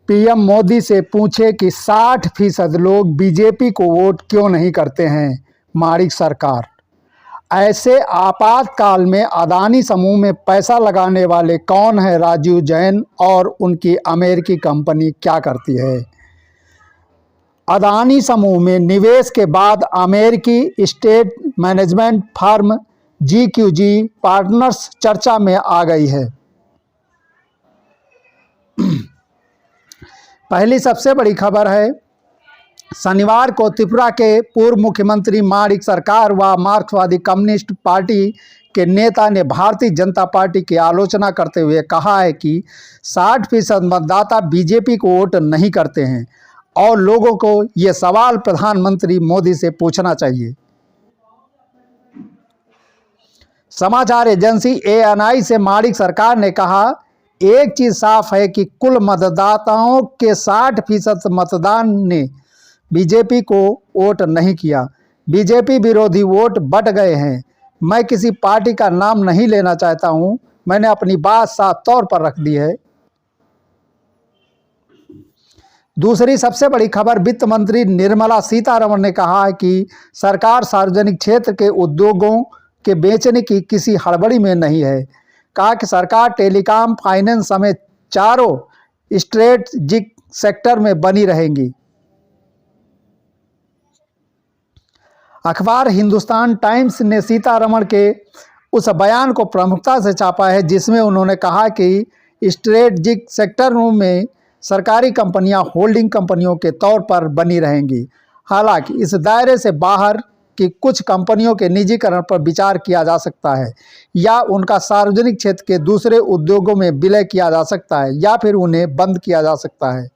PM Modi से पूछे कि 60% लोग बीजेपी को वोट क्यों नहीं करते हैं। माणिक सरकार, ऐसे आपातकाल में अदानी समूह में पैसा लगाने वाले कौन है? राजीव जैन और उनकी अमेरिकी कंपनी क्या करती है? अदानी समूह में निवेश के बाद अमेरिकी state management firm GQG partners चर्चा में आ गई है। पहली सबसे बड़ी खबर है, शनिवार को त्रिपुरा के पूर्व मुख्यमंत्री माणिक सरकार व मार्क्सवादी कम्युनिस्ट पार्टी के नेता ने भारतीय जनता पार्टी की आलोचना करते हुए कहा है कि 60% मतदाता बीजेपी को वोट नहीं करते हैं और लोगों को ये सवाल प्रधानमंत्री मोदी से पूछना चाहिए। समाचार एजेंसी ANI से माणिक सरकार ने कहा, एक चीज साफ है कि कुल मतदाताओं के 60% मतदान ने बीजेपी को वोट नहीं किया। बीजेपी विरोधी वोट बट गए हैं। मैं किसी पार्टी का नाम नहीं लेना चाहता हूं। मैंने अपनी बात साफ तौर पर रख दी है। दूसरी सबसे बड़ी खबर, वित्त मंत्री निर्मला सीतारमण ने कहा है कि सरकार सार्वजनिक क्षेत्र के उद्योगों के बेचने की किसी हड़बड़ी में नहीं है। कहा कि सरकार टेलीकॉम, फाइनेंस समेत चारों स्ट्रेटजिक सेक्टर में बनी रहेंगी। अखबार हिंदुस्तान टाइम्स ने सीतारमण के उस बयान को प्रमुखता से छापा है जिसमें उन्होंने कहा कि स्ट्रेटजिक सेक्टरों में सरकारी कंपनियां होल्डिंग कंपनियों के तौर पर बनी रहेंगी। हालांकि इस दायरे से बाहर कि कुछ कंपनियों के निजीकरण पर विचार किया जा सकता है या उनका सार्वजनिक क्षेत्र के दूसरे उद्योगों में विलय किया जा सकता है या फिर उन्हें बंद किया जा सकता है।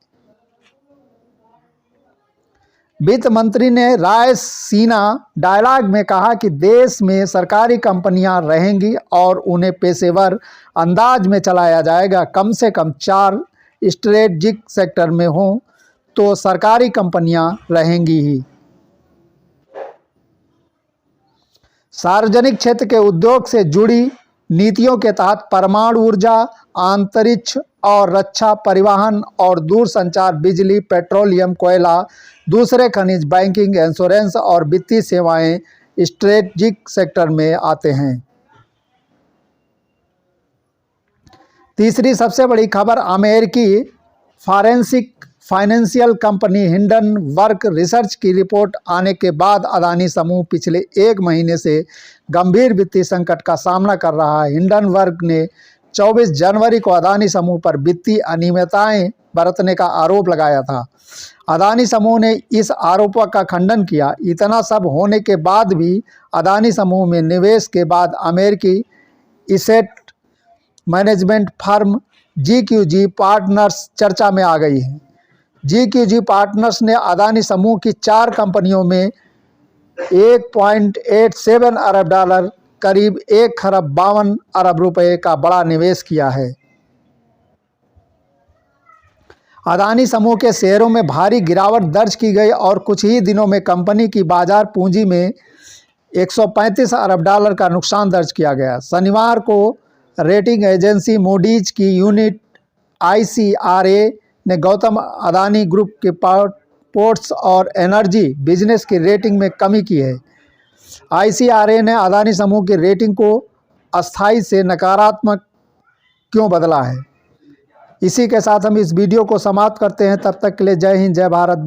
वित्त मंत्री ने रायसीना डायलॉग में कहा कि देश में सरकारी कंपनियां रहेंगी और उन्हें पेशेवर अंदाज में चलाया जाएगा। कम से कम 4 स्ट्रेटजिक सेक्टर में हों तो सरकारी कंपनियां रहेंगी ही। सार्वजनिक क्षेत्र के उद्योग से जुड़ी नीतियों के तहत परमाणु ऊर्जा, अंतरिक्ष और रक्षा, परिवहन और दूरसंचार, बिजली, पेट्रोलियम, कोयला, दूसरे खनिज, बैंकिंग, इंश्योरेंस और वित्तीय सेवाएं स्ट्रेटजिक सेक्टर में आते हैं। तीसरी सबसे बड़ी खबर, अमेरिकी forensic financial company Hindenburg research की रिपोर्ट आने के बाद अदानी समूह पिछले 1 महीने से गंभीर वित्तीय संकट का सामना कर रहा है। हिंडनबर्ग ने 24 जनवरी को अदानी समूह पर वित्तीय अनियमितताएं बरतने का आरोप लगाया था। अदानी समूह ने इस आरोपों का खंडन किया। इतना सब होने के बाद भी अदानी समूह में निवेश के बाद अमेरिकी asset management firm GQG partners चर्चा में आ गई है। GQG पार्टनर्स ने अदानी समूह की 4 कंपनियों में $1.87 अरब, करीब 1 खरब 52 अरब रुपए का बड़ा निवेश किया है। अदानी समूह के शेयरों में भारी गिरावट दर्ज की गई और कुछ ही दिनों में कंपनी की बाजार पूंजी में $135 अरब का नुकसान दर्ज किया गया। शनिवार को रेटिंग एजेंसी मूडीज की यूनिट ICRA ने गौतम अदानी ग्रुप के पोर्ट्स और एनर्जी बिजनेस की रेटिंग में कमी की है। ICRA ने अदानी समूह की रेटिंग को अस्थायी से नकारात्मक क्यों बदला है? इसी के साथ हम इस वीडियो को समाप्त करते हैं। तब तक के लिए जय हिंद, जय भारत।